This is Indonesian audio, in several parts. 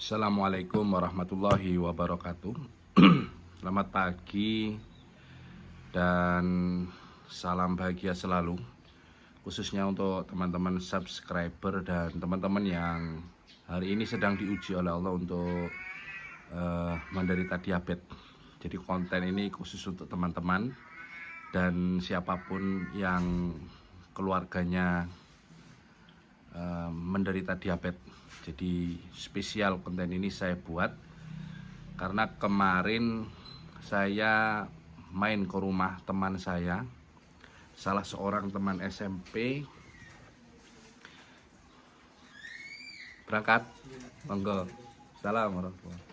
Assalamualaikum warahmatullahi wabarakatuh. Selamat pagi dan salam bahagia selalu, khususnya untuk teman-teman subscriber dan teman-teman yang hari ini sedang diuji oleh Allah untuk menderita diabetes. Jadi konten ini khusus untuk teman-teman dan siapapun yang keluarganya menderita diabetes. Jadi spesial konten ini saya buat karena kemarin saya main ke rumah teman saya, salah seorang teman SMP. Berangkat? Monggo. Salam warahmatullahi.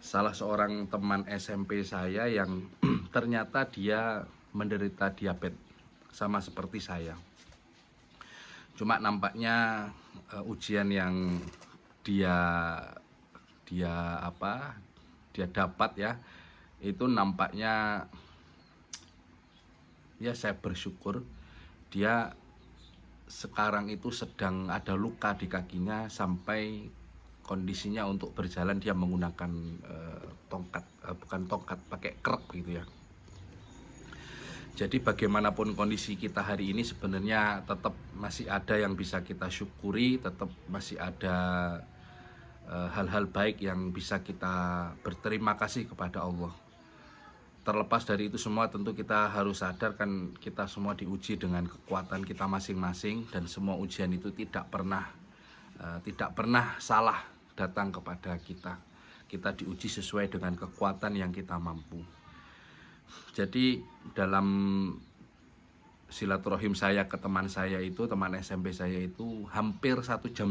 Salah seorang teman SMP saya yang ternyata dia menderita diabetes sama seperti saya. Cuma nampaknya ujian yang dia dapat ya, itu nampaknya ya saya bersyukur dia sekarang itu sedang ada luka di kakinya sampai kondisinya untuk berjalan dia menggunakan pakai krek gitu ya. Jadi bagaimanapun kondisi kita hari ini sebenarnya tetap masih ada yang bisa kita syukuri, tetap masih ada hal-hal baik yang bisa kita berterima kasih kepada Allah. Terlepas dari itu semua tentu kita harus sadar kan kita semua diuji dengan kekuatan kita masing-masing, dan semua ujian itu tidak pernah salah datang kepada kita. Kita diuji sesuai dengan kekuatan yang kita mampu. Jadi dalam silaturahim saya ke teman saya itu, teman SMP saya itu hampir 1,5 jam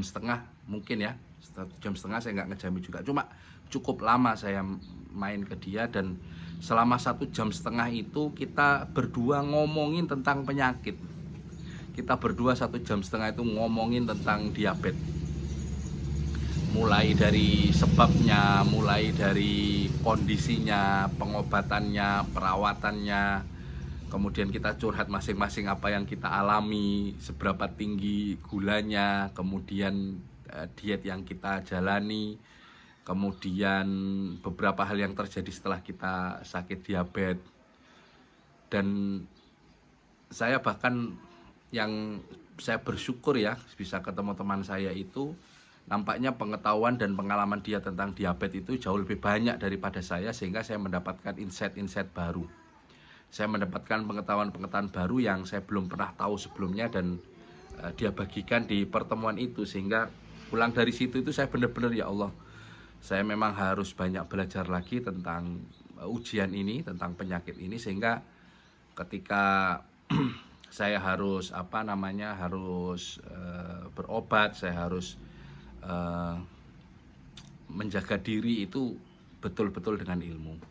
mungkin ya, 1,5 jam saya nggak ngejamin juga, cuma cukup lama saya main ke dia. Dan selama 1,5 jam itu kita berdua ngomongin tentang penyakit. Kita berdua 1,5 jam itu ngomongin tentang diabetes, mulai dari sebabnya, mulai dari kondisinya, pengobatannya, perawatannya. Kemudian kita curhat masing-masing apa yang kita alami, seberapa tinggi gulanya, kemudian diet yang kita jalani, kemudian beberapa hal yang terjadi setelah kita sakit diabetes. Dan saya bahkan yang saya bersyukur ya bisa ketemu teman saya itu, nampaknya pengetahuan dan pengalaman dia tentang diabetes itu jauh lebih banyak daripada saya, sehingga saya mendapatkan insight-insight baru. Saya mendapatkan pengetahuan-pengetahuan baru yang saya belum pernah tahu sebelumnya, dan dia bagikan di pertemuan itu. Sehingga pulang dari situ itu saya benar-benar, ya Allah, saya memang harus banyak belajar lagi tentang ujian ini, tentang penyakit ini. Sehingga ketika saya harus berobat, saya harus menjaga diri itu betul-betul dengan ilmu.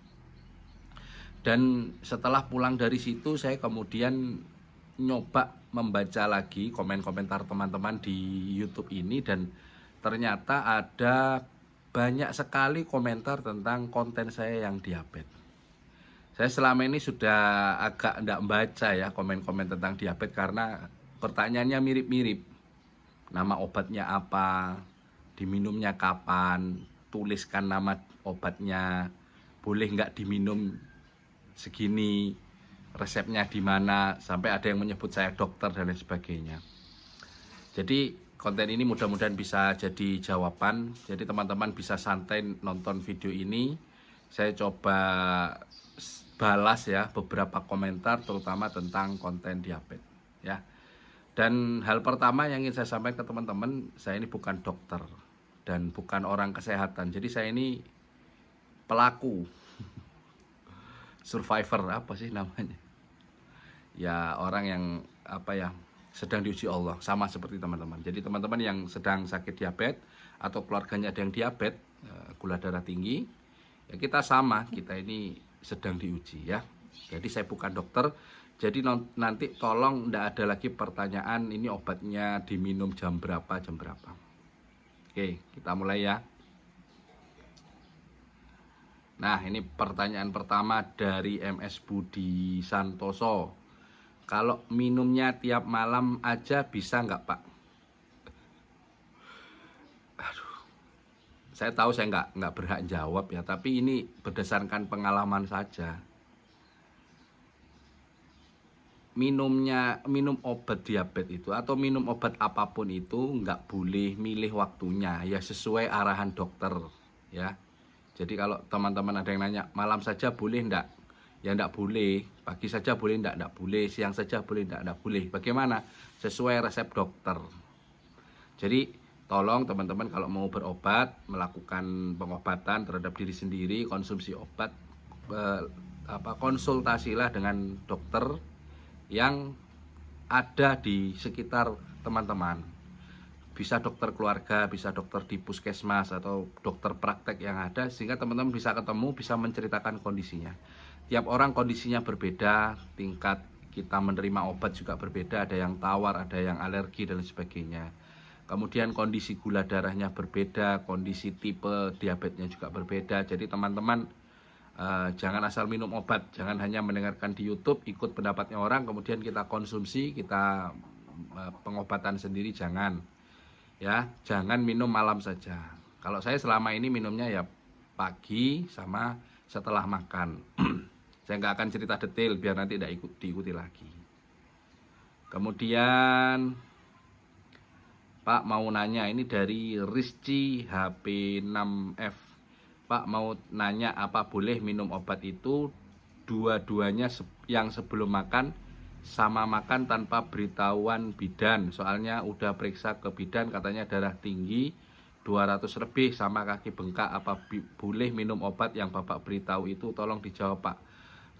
Dan setelah pulang dari situ saya kemudian nyoba membaca lagi komen-komentar teman-teman di YouTube ini, dan ternyata ada banyak sekali komentar tentang konten saya yang diabetes. Saya selama ini sudah agak enggak membaca ya komen-komen tentang diabetes karena pertanyaannya mirip-mirip. Nama obatnya apa, diminumnya kapan, tuliskan nama obatnya, boleh nggak diminum segini, resepnya di mana, sampai ada yang menyebut saya dokter dan lain sebagainya. Jadi konten ini mudah-mudahan bisa jadi jawaban. Jadi teman-teman bisa santai nonton video ini. Saya coba balas ya beberapa komentar terutama tentang konten diabetes ya. Dan hal pertama yang ingin saya sampaikan ke teman-teman, saya ini bukan dokter dan bukan orang kesehatan. Jadi saya ini pelaku, survivor, apa sih namanya? Ya orang yang sedang diuji Allah, sama seperti teman-teman. Jadi teman-teman yang sedang sakit diabetes atau keluarganya ada yang diabetes, gula darah tinggi, ya kita sama, kita ini sedang diuji ya. Jadi saya bukan dokter. Jadi nanti tolong ndak ada lagi pertanyaan ini obatnya diminum jam berapa. Oke, kita mulai ya. Nah, ini pertanyaan pertama dari MS Budi Santoso. Kalau minumnya tiap malam aja bisa nggak, Pak? saya tahu saya nggak berhak jawab ya, tapi ini berdasarkan pengalaman saja. Minum obat diabetes itu atau minum obat apapun itu nggak boleh milih waktunya, ya sesuai arahan dokter ya. Jadi kalau teman-teman ada yang nanya malam saja boleh enggak, ya enggak boleh. Pagi saja boleh enggak boleh. Siang saja boleh enggak boleh. Bagaimana? Sesuai resep dokter. Jadi tolong teman-teman kalau mau berobat, melakukan pengobatan terhadap diri sendiri, konsumsi obat, konsultasilah dengan dokter yang ada di sekitar teman-teman. Bisa dokter keluarga, bisa dokter di puskesmas atau dokter praktek yang ada, sehingga teman-teman bisa ketemu, bisa menceritakan kondisinya. Tiap orang kondisinya berbeda, tingkat kita menerima obat juga berbeda, ada yang tawar, ada yang alergi dan sebagainya. Kemudian kondisi gula darahnya berbeda, kondisi tipe diabetesnya juga berbeda. Jadi teman-teman jangan asal minum obat, jangan hanya mendengarkan di YouTube, ikut pendapatnya orang, kemudian kita konsumsi, kita pengobatan sendiri, jangan. Ya, jangan minum malam saja. Kalau saya selama ini minumnya ya pagi sama setelah makan. Saya nggak akan cerita detail biar nanti tidak diikuti lagi. Kemudian Pak mau nanya, ini dari Rizky HP6F. Pak mau nanya apa boleh minum obat itu dua-duanya yang sebelum makan sama makan tanpa beritahuan bidan. Soalnya udah periksa ke bidan, katanya darah tinggi 200 lebih sama kaki bengkak. Apa boleh minum obat yang Bapak beritahu itu? Tolong dijawab Pak.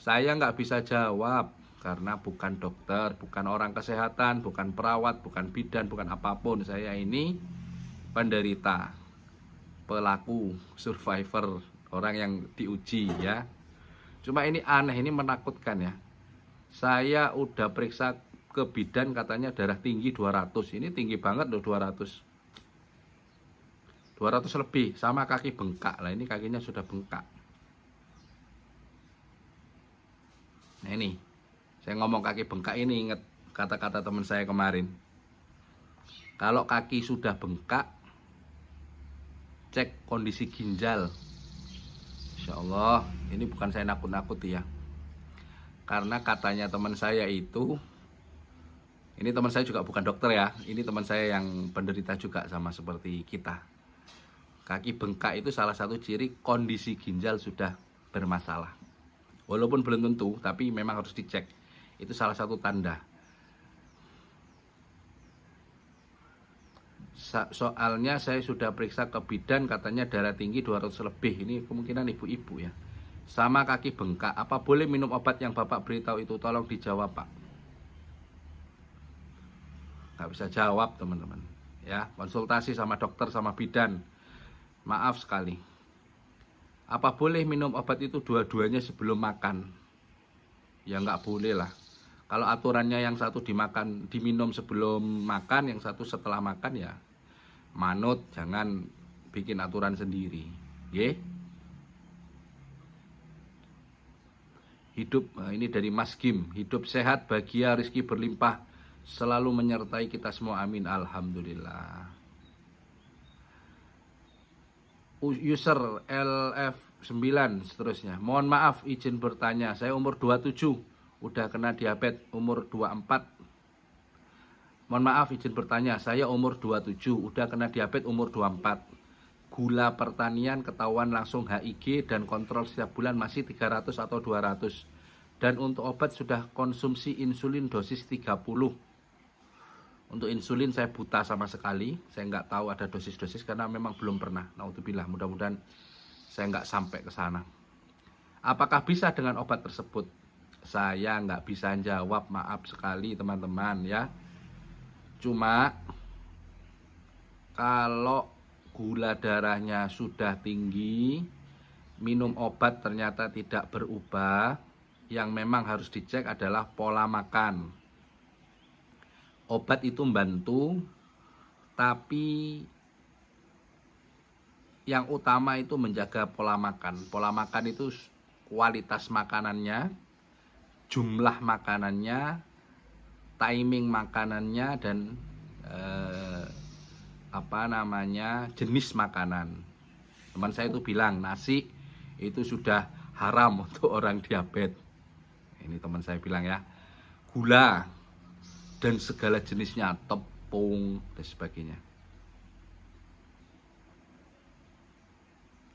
Saya nggak bisa jawab karena bukan dokter, bukan orang kesehatan, bukan perawat, bukan bidan, bukan apapun. Saya ini penderita, pelaku, survivor, orang yang diuji ya. Cuma ini aneh, ini menakutkan ya. Saya udah periksa ke bidan, katanya darah tinggi 200. Ini tinggi banget loh, 200 lebih, sama kaki bengkak. Lah ini kakinya sudah bengkak. Nah ini, saya ngomong kaki bengkak ini ingat kata-kata teman saya kemarin. Kalau kaki sudah bengkak, cek kondisi ginjal. Insya Allah, ini bukan saya nakut-nakuti ya. Karena katanya teman saya itu, ini teman saya juga bukan dokter ya, ini teman saya yang penderita juga sama seperti kita. Kaki bengkak itu salah satu ciri kondisi ginjal sudah bermasalah. Walaupun belum tentu, tapi memang harus dicek. Itu salah satu tanda. Soalnya saya sudah periksa ke bidan, katanya darah tinggi 200 lebih. Ini kemungkinan ibu-ibu ya. Sama kaki bengkak. Apa boleh minum obat yang Bapak beritahu itu? Tolong dijawab Pak. Nggak bisa jawab teman-teman ya. Konsultasi sama dokter, sama bidan. Maaf sekali. Apa boleh minum obat itu dua-duanya sebelum makan? Ya nggak boleh lah. Kalau aturannya yang satu diminum sebelum makan, yang satu setelah makan ya manut, jangan bikin aturan sendiri. Hidup, ini dari Mas Kim, hidup sehat, bahagia, rezeki berlimpah, selalu menyertai kita semua, amin. Alhamdulillah. User LF9 seterusnya, mohon maaf izin bertanya, saya umur 27, udah kena diabetes umur 24. Mohon maaf izin bertanya, saya umur 27, udah kena diabetes umur 24. Gula pertanian ketahuan langsung HIG dan kontrol setiap bulan masih 300 atau 200. Dan untuk obat sudah konsumsi insulin dosis 30. Untuk insulin saya buta sama sekali, saya nggak tahu ada dosis-dosis karena memang belum pernah. Naudzubillah, mudah-mudahan saya nggak sampai ke sana. Apakah bisa dengan obat tersebut? Saya nggak bisa jawab, maaf sekali teman-teman ya. Cuma kalau gula darahnya sudah tinggi, minum obat ternyata tidak berubah, yang memang harus dicek adalah pola makan. Obat itu membantu, tapi yang utama itu menjaga pola makan. Pola makan itu kualitas makanannya, jumlah makanannya, timing makanannya, dan jenis makanan. Teman saya itu bilang nasi itu sudah haram untuk orang diabetes. Ini teman saya bilang ya. Gula dan segala jenisnya, tepung dan sebagainya.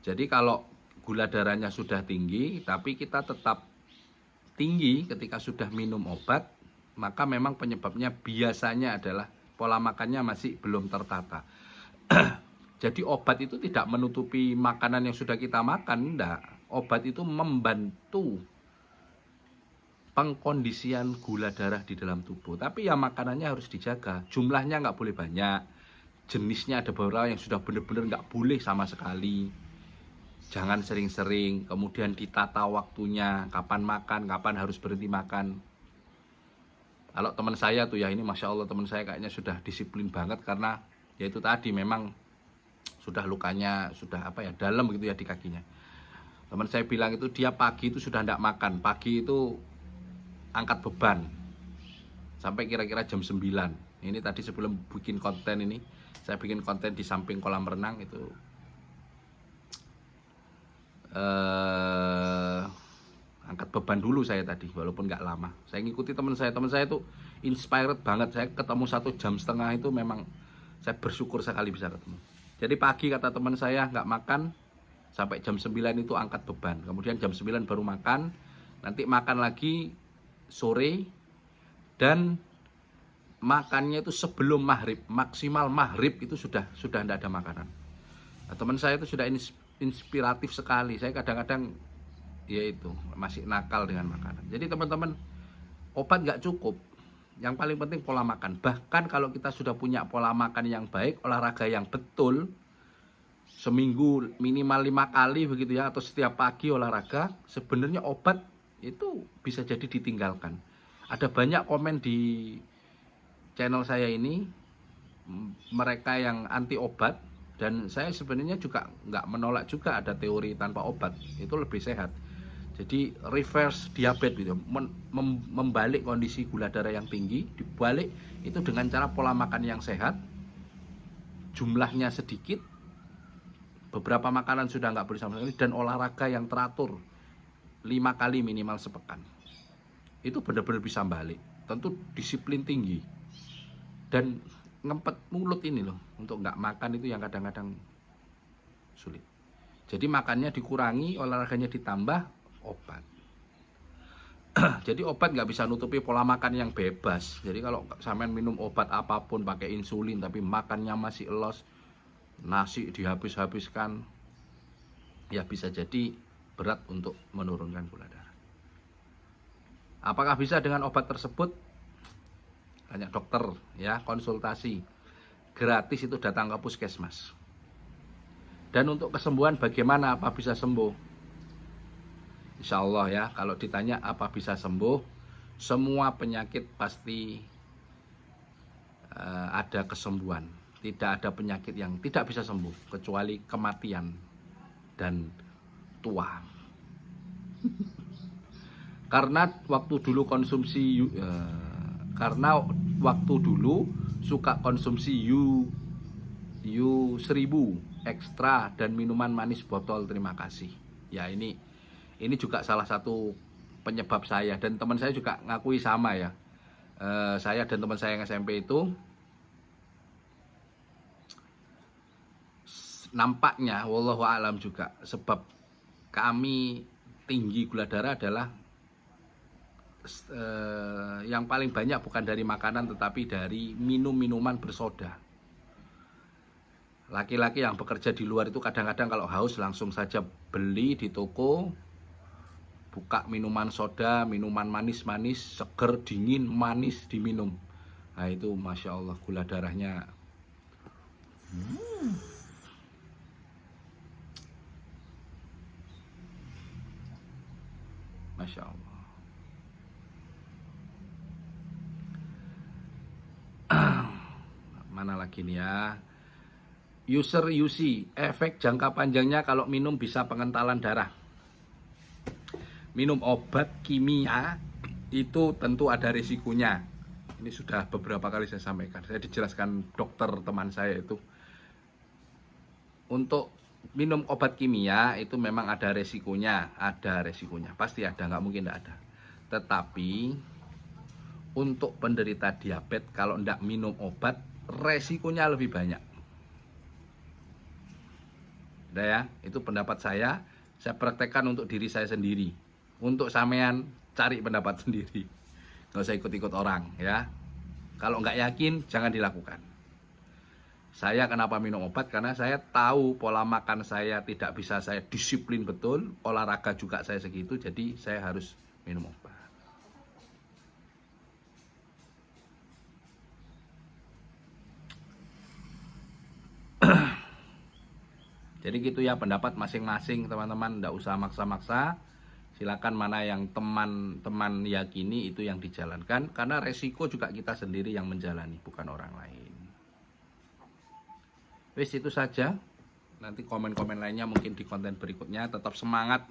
Jadi kalau gula darahnya sudah tinggi, tapi kita tetap tinggi ketika sudah minum obat, maka memang penyebabnya biasanya adalah pola makannya masih belum tertata. Jadi obat itu tidak menutupi makanan yang sudah kita makan, enggak. Obat itu membantu pengkondisian gula darah di dalam tubuh. Tapi ya makanannya harus dijaga. Jumlahnya nggak boleh banyak. Jenisnya ada beberapa yang sudah benar-benar nggak boleh sama sekali. Jangan sering-sering, kemudian ditata waktunya, kapan makan, kapan harus berhenti makan. Kalau teman saya tuh ya, ini Masya Allah teman saya kayaknya sudah disiplin banget, karena ya itu tadi memang sudah lukanya, sudah dalam gitu ya di kakinya. Teman saya bilang itu dia pagi itu sudah tidak makan, pagi itu angkat beban sampai kira-kira jam 9. Ini tadi sebelum bikin konten ini, saya bikin konten di samping kolam renang itu. Angkat beban dulu saya tadi, walaupun nggak lama. Saya ngikuti teman saya itu inspired banget. Saya ketemu 1,5 jam itu memang saya bersyukur sekali bisa ketemu. Jadi pagi kata teman saya nggak makan sampai jam 9 itu angkat beban. Kemudian jam 9 baru makan, nanti makan lagi sore, dan makannya itu sebelum maghrib, maksimal maghrib itu sudah tidak ada makanan. Nah, teman saya itu sudah inspiratif sekali. Saya kadang-kadang ya itu masih nakal dengan makanan. Jadi teman-teman, obat nggak cukup. Yang paling penting pola makan. Bahkan kalau kita sudah punya pola makan yang baik, olahraga yang betul, seminggu minimal 5 kali begitu ya, atau setiap pagi olahraga, sebenarnya obat itu bisa jadi ditinggalkan. Ada banyak komen di channel saya ini, mereka yang anti obat, dan saya sebenarnya juga nggak menolak juga ada teori tanpa obat, itu lebih sehat. Jadi reverse diabetes gitu, membalik kondisi gula darah yang tinggi, dibalik itu dengan cara pola makan yang sehat, jumlahnya sedikit, beberapa makanan sudah nggak boleh sama sekali, dan olahraga yang teratur 5 kali minimal sepekan. Itu benar-benar bisa balik. Tentu disiplin tinggi dan ngempet mulut ini loh, untuk nggak makan itu yang kadang-kadang sulit. Jadi makannya dikurangi, olahraganya ditambah, obat. Jadi obat nggak bisa nutupi pola makan yang bebas. Jadi kalau sampean minum obat apapun pakai insulin tapi makannya masih elos, nasi dihabis-habiskan, ya bisa jadi berat untuk menurunkan gula darah. Apakah bisa dengan obat tersebut? Banyak dokter ya, konsultasi gratis itu datang ke puskesmas. Dan untuk kesembuhan bagaimana, apa bisa sembuh? Insya Allah ya, kalau ditanya apa bisa sembuh, semua penyakit pasti ada kesembuhan. Tidak ada penyakit yang tidak bisa sembuh kecuali kematian dan tua. Karena waktu dulu suka konsumsi U1000 ekstra dan minuman manis botol, terima kasih. Ya ini juga salah satu penyebab saya, dan teman saya juga ngakui sama ya. Saya dan teman saya yang SMP itu nampaknya wallahu a'lam juga sebab kami tinggi gula darah adalah yang paling banyak bukan dari makanan tetapi dari minuman bersoda. Laki-laki yang bekerja di luar itu kadang-kadang kalau haus langsung saja beli di toko, buka minuman soda, minuman manis-manis, seger, dingin, manis diminum. Nah itu Masya Allah gula darahnya Masya Allah. Mana lagi nih ya? User UC, efek jangka panjangnya kalau minum bisa pengentalan darah. Minum obat kimia itu tentu ada risikonya. Ini sudah beberapa kali saya sampaikan. Saya dijelaskan dokter teman saya itu. Untuk minum obat kimia itu memang ada resikonya, pasti ada, nggak mungkin nggak ada. Tetapi untuk penderita diabetes kalau nggak minum obat, resikonya lebih banyak. Udah ya, itu pendapat saya praktekkan untuk diri saya sendiri. Untuk sampean cari pendapat sendiri, nggak usah ikut-ikut orang ya. Kalau nggak yakin jangan dilakukan. Saya kenapa minum obat? Karena saya tahu pola makan saya tidak bisa saya disiplin betul, olahraga juga saya segitu, jadi saya harus minum obat. Jadi gitu ya pendapat masing-masing teman-teman, nggak usah maksa-maksa. Silakan mana yang teman-teman yakini itu yang dijalankan, karena resiko juga kita sendiri yang menjalani, bukan orang lain. Wis itu saja. Nanti komen-komen lainnya mungkin di konten berikutnya. Tetap semangat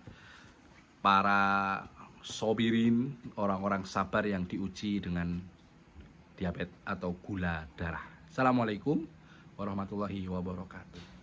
para sobirin, orang-orang sabar yang diuji dengan diabetes atau gula darah. Assalamualaikum warahmatullahi wabarakatuh.